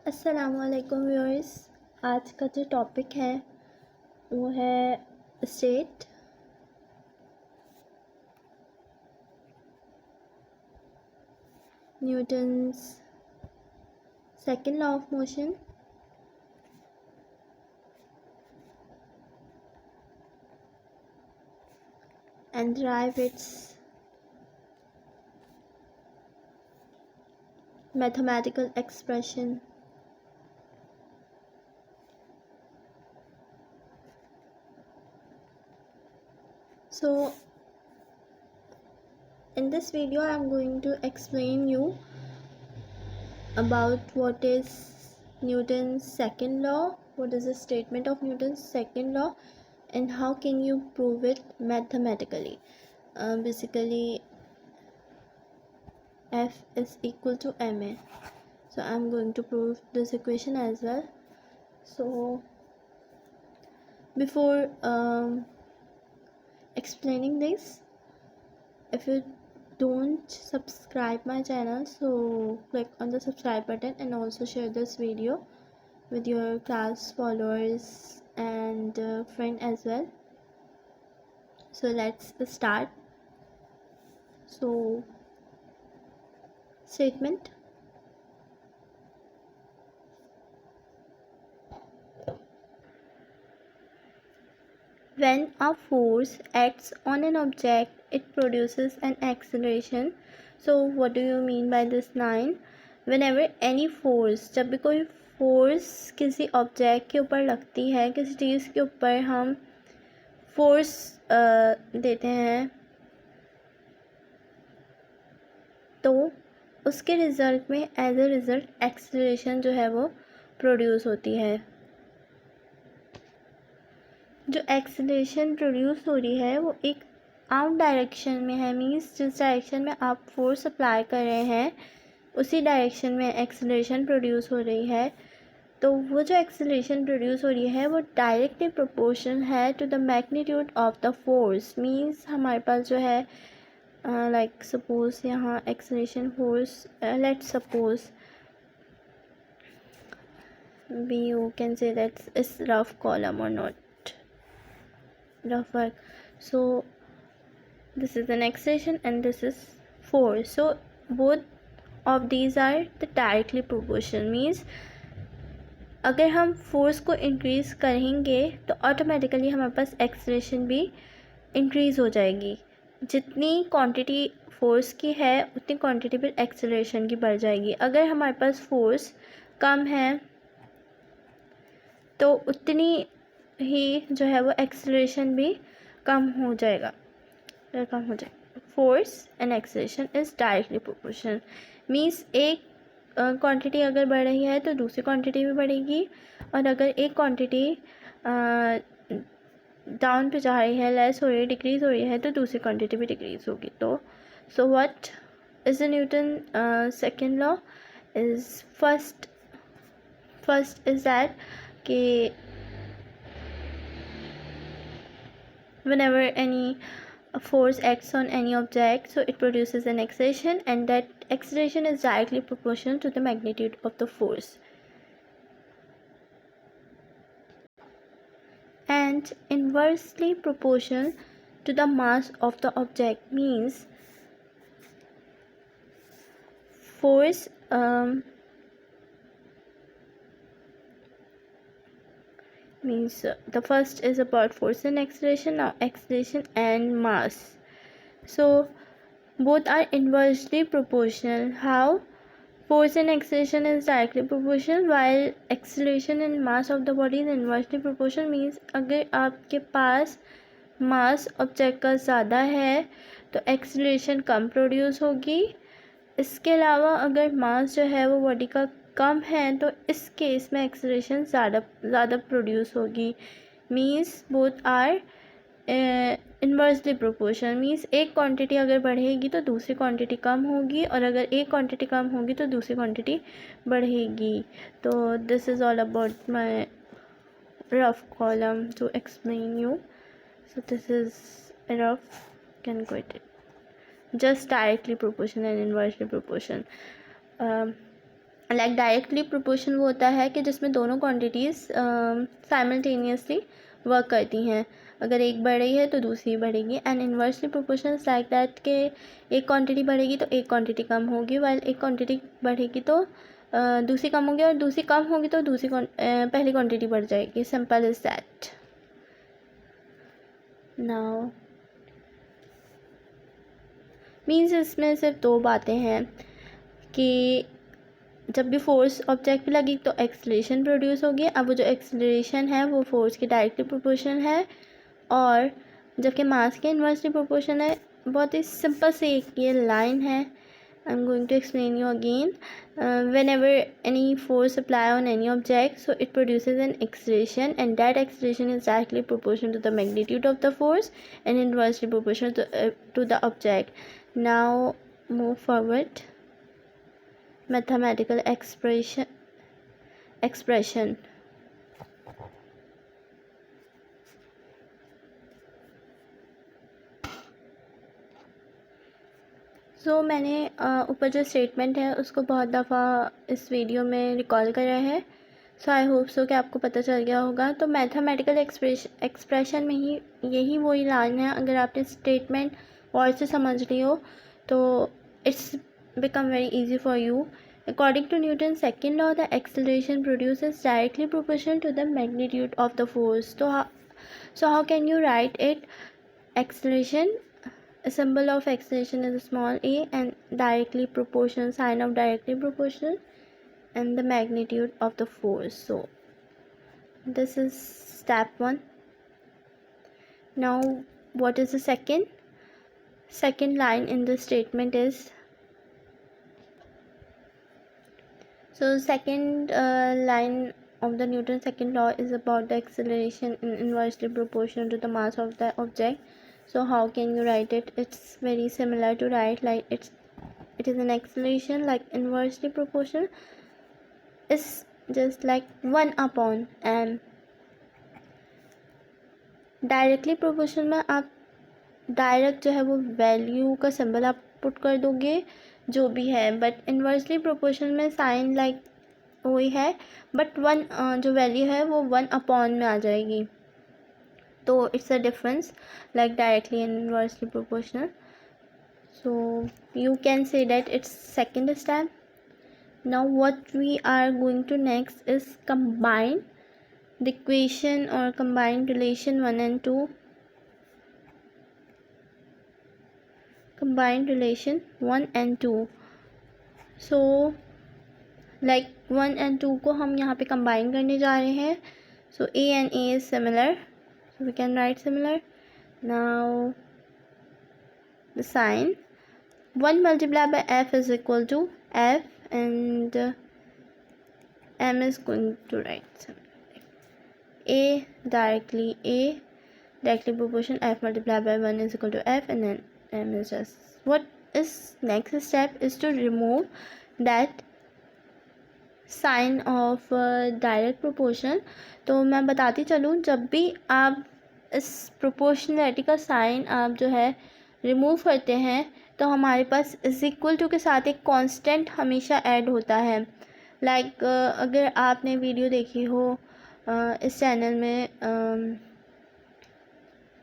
अस्सलामुअलैकुम व्यूअर्स। आज का जो टॉपिक है वो है state Newton's second law of motion and derive its mathematical expression. So in this video I am going to explain you about what is Newton's second law, what is the statement of Newton's second law, and how can you prove it mathematically. Basically F is equal to ma, so I'm going to prove this equation as well. So before explaining this, if you don't subscribe my channel, so click on the subscribe button and also share this video with your class followers and friend as well. So let's start. So statement: when a force acts on an object, it produces an acceleration. So what do you mean by this line? Whenever any force, जब भी कोई force किसी object के ऊपर लगती है, किसी चीज़ के ऊपर हम फोर्स देते हैं, तो उसके रिज़ल्ट में एज ए रिज़ल्ट एक्सेलरेशन जो है वो प्रोड्यूस होती है. जो एक्सेलरेशन प्रोड्यूस हो रही है वो एक आउट डायरेक्शन में है, मीन्स जिस डायरेक्शन में आप फोर्स अप्लाई कर रहे हैं उसी डायरेक्शन में एक्सेलरेशन प्रोड्यूस हो रही है. तो वो जो एक्सेलरेशन प्रोड्यूस हो रही है वो डायरेक्टली प्रोपोर्शनल है to the magnitude of the force. Means हमारे पास जो है लाइक सपोज यहाँ acceleration force, let's suppose we you can say that is rough column or not rough work. So this is an acceleration and this is force. So both of these are the directly proportional. means अगर हम force को increase करेंगे तो automatically हमारे पास acceleration भी increase हो जाएगी. जितनी क्वांटिटी फोर्स की है उतनी क्वांटिटी फिर एक्सेलरेशन की बढ़ जाएगी. अगर हमारे पास फोर्स कम है तो उतनी ही जो है वो एक्सेलरेशन भी कम हो जाएगा. Force and acceleration is directly proportional. Means एक क्वांटिटी अगर बढ़ रही है तो दूसरी क्वांटिटी भी बढ़ेगी, और अगर एक क्वांटिटी डाउन पे जा रही है, लेस हो रही है, डिक्रीज़ हो रही है, तो दूसरी क्वांटिटी भी डिक्रीज़ होगी. तो so what is the Newton second law is first is that कि whenever any force acts on any object, so it produces an acceleration, and that acceleration is directly proportional to the magnitude of the force. And inversely proportional to the mass of the object. means force the first is about force and acceleration. Now acceleration and mass, so both are inversely proportional. How? Force and acceleration is directly proportional while acceleration and mass of the body is inversely proportional. means अगर आपके पास मास object का ज़्यादा है तो acceleration कम produce होगी. इसके अलावा अगर मास जो है वो बॉडी का कम है तो इस केस में एक्सेलरेशन ज़्यादा प्रोड्यूस होगी. Means both are inversely proportional. Means एक क्वांटिटी अगर बढ़ेगी तो दूसरी क्वांटिटी कम होगी, और अगर एक क्वांटिटी कम होगी तो दूसरी क्वांटिटी बढ़ेगी. तो this is all about my rough column to explain you. So this is rough, can quit it. Just directly proportional and inversely proportional. Like directly proportion वो होता है कि जिसमें दोनों क्वांटिटीज़ साइमल्टेनियसली वर्क करती हैं, अगर एक बढ़ रही है तो दूसरी बढ़ेगी। And inversely proportion like that के एक क्वांटिटी बढ़ेगी तो एक क्वांटिटी कम होगी, वाइल एक क्वांटिटी बढ़ेगी तो दूसरी कम होगी, और दूसरी कम होगी तो पहली क्वांटिटी बढ़ जाएगी। Simple is that. Now means इसमें सिर्फ दो बातें हैं कि जब भी फोर्स ऑब्जेक्ट पे लगी तो एक्सेलरेशन प्रोड्यूस होगी। अब वो जो एक्सेलरेशन है वो फोर्स के डायरेक्टली प्रोपोर्शन है, और जबकि मास के इन्वर्सली प्रोपोर्शन है। बहुत ही सिंपल से एक ये लाइन है। I am going to explain you again. whenever any force apply on any object, so it produces an acceleration, and that acceleration is directly proportional to the magnitude of the force and inversely proportional to the object. Now move forward. Mathematical expression. सो मैंने ऊपर जो statement है उसको बहुत दफ़ा इस video में recall करा है। सो आई होप सो कि आपको पता चल गया होगा। तो मैथमेटिकल एक्सप्रेशन में ही यही वही लाइन है। अगर आपने स्टेटमेंट और से समझ ली हो तो it's become very easy for you. According to Newton second law, the acceleration produces directly proportional to the magnitude of the force. तो how can you write it? Acceleration, a symbol of acceleration is a small a, and directly proportional, sign of directly proportional, and the magnitude of the force. So this is step 1. Now what is the second line in the statement is, so second line of the Newton's second law is about the acceleration inversely proportional to the mass of the object. So how can you write it? It's very similar to write like it is an acceleration like inversely proportional is just like 1 upon m. Directly proportional में आप direct जो है वो value का symbol आप put कर दोगे जो भी है, बट इन्वर्सली प्रोपोर्शनल में साइन लाइक वही है, बट 1 जो वैल्यू है वो 1 अपॉन में आ जाएगी। तो it's a difference like directly and inversely proportional. So you can say that it's second step. Now what we are going to next is combine the equation or combine relation 1 and 2. Combine relation 1 and 2. So like 1 and 2 को हम यहाँ पे combine करने जा रहे हैं. So a and a is similar, so we can write similar. Now the sign 1 multiplied by f is equal to f, and m is going to write a directly proportion f multiplied by 1 is equal to f, and then m is just what is next step is to remove that sign of direct proportion. तो मैं बताती चलूँ, जब भी आप इस proportionality का sign आप जो है रिमूव करते हैं तो हमारे पास इज इक्वल टू के साथ एक कांस्टेंट हमेशा ऐड होता है। लाइक अगर आपने वीडियो देखी हो इस चैनल में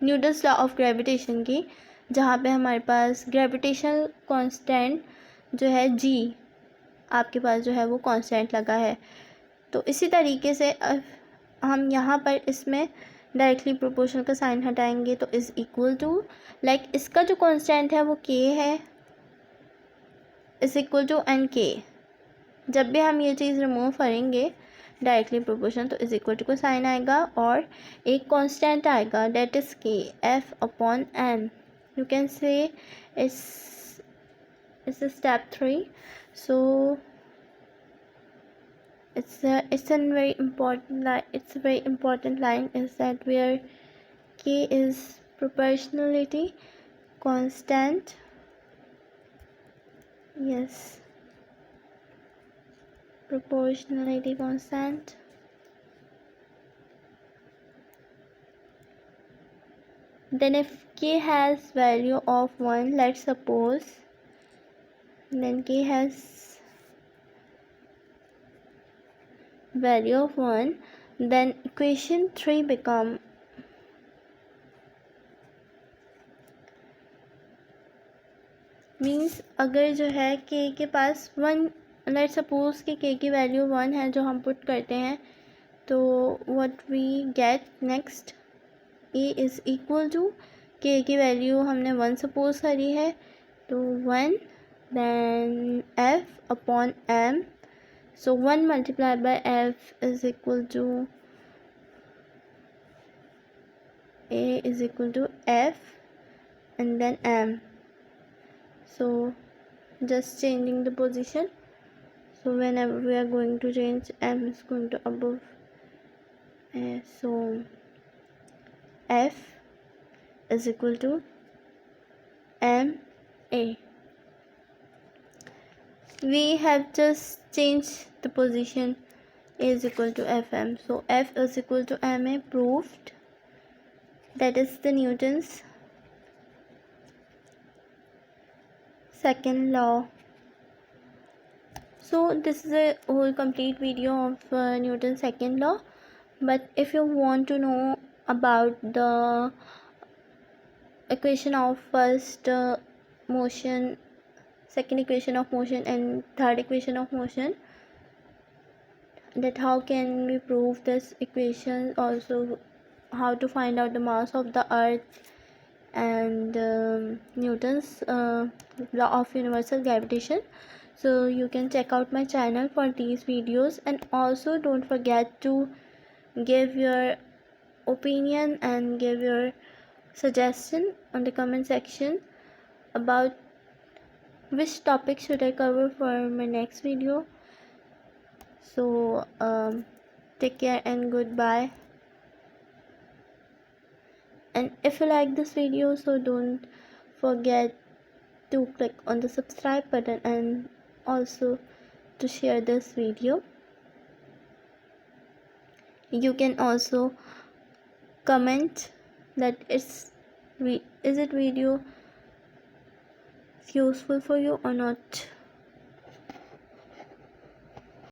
न्यूटन्स लॉ ऑफ ग्रेविटेशन की, जहाँ पे हमारे पास ग्रेविटेशनल कांस्टेंट जो है जी आपके पास जो है वो कांस्टेंट लगा है। तो इसी तरीके से हम यहाँ पर इसमें डायरेक्टली प्रोपोर्शनल का साइन हटाएंगे तो इज़ इक्वल टू लाइक इसका जो कांस्टेंट है वो के है, इज़ इक्वल टू एन के। जब भी हम ये चीज़ रिमूव करेंगे डायरेक्टली प्रोपोर्शनल तो इज़ इक्वल टू का साइन आएगा और एक कांस्टेंट आएगा that is K F upon N. You can say it's step 3. So it's a very important line. It's a very important line is that where k is proportionality constant. Yes, proportionality constant. Then if k has value of 1, let's suppose, then k has value of 1, then equation 3 become मीन्स अगर जो है k के पास 1, let suppose कि k की value 1 है जो हम पुट करते हैं, तो what we get next a is equal to k की वैल्यू हमने 1 सपोज करी है, तो 1 then f upon m, so 1 multiplied by f is equal to a is equal to f and then m. So just changing the position, so whenever we are going to change, m is going to above, so f is equal to m a. We have just changed the position, a is equal to fm, so f is equal to ma, proved. That is the Newton's second law. So this is a whole complete video of Newton's second law, but if you want to know about the equation of first motion, second equation of motion and third equation of motion, that how can we prove this equation, also how to find out the mass of the earth, and Newton's law of universal gravitation, so you can check out my channel for these videos. And also don't forget to give your opinion and give your suggestion on the comment section about which topic should I cover for my next video. So take care and goodbye. And if you like this video, so don't forget to click on the subscribe button and also to share this video. You can also comment that is it video useful for you or not.